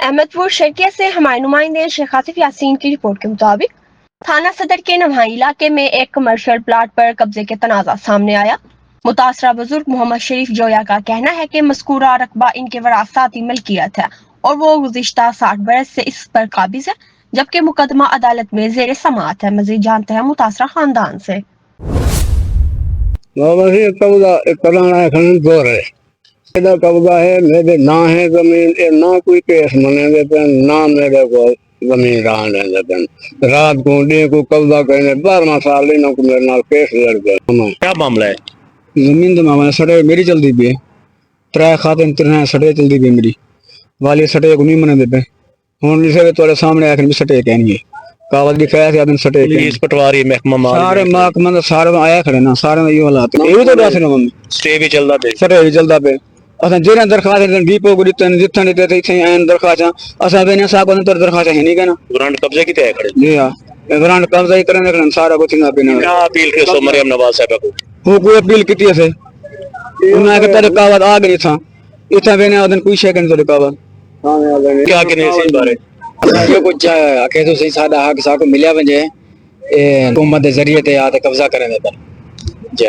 अहमदपुर शर्किया से हमारे नुमाइंदे शेख आसिफ यासीन की रिपोर्ट के मुताबिक थाना सदर के नवाई इलाके में एक कमर्शियल प्लाट पर कब्जे के तनाजा सामने आया। मुतासरा बुजुर्ग मोहम्मद शरीफ जोया का कहना है कि मज़कूरा रकबा इनके वरासाती मिल्कियत है और वो गुज़िश्ता 60 बरस से इस पर काबिज है, जबकि मुकदमा अदालत में जेर समाअत है। मजीद जानते हैं मुतासरा खानदान से। कब्जा है मेरे ना है जमीन ना कोई केस मने देते ना मेरे को जमीन रहा देते रात को डे को कब्जा करने 12 साल को मेरे नाल केस लड़ गए। क्या मामला है? जमीन तो मामला सड़े मेरी चलती भी है, त्रै खाते त्रै सड़े चलती भी मेरी वाली सटे को नहीं मने देते हुन इसे तोरे सामने आखिर भी सटे कहनी कागज दिखाया थे आदमी सटे पुलिस पटवारी महकमा सारे महकमा सारे आया खड़े ना सारे ये हालात ये भी तो दस ने स्टे भी चलदा पे सटे भी चलदा पे असा जेने दरखास्त डीपो को दितन जिथन देते इथे आन दरखास्त असा वेने साहब ने तो दरखास्त है नहीं कहना ग्रांट कब्जे की तय खड़े जी हां ग्रांट कब्जा ही करने रखन सारा कुछ ना बिना क्या अपील के सो मरियम नवाज साहब को वो कोई अपील की थी से उन्हें के तेरे कावत आ गई था इथे वेने आदन कोई शे के तेरे कावत क्या कहने इस बारे ये कुछ आके तो सही सादा हक साको मिलिया वजे ए हुकूमत के जरिए ते आ कब्जा करने पर जी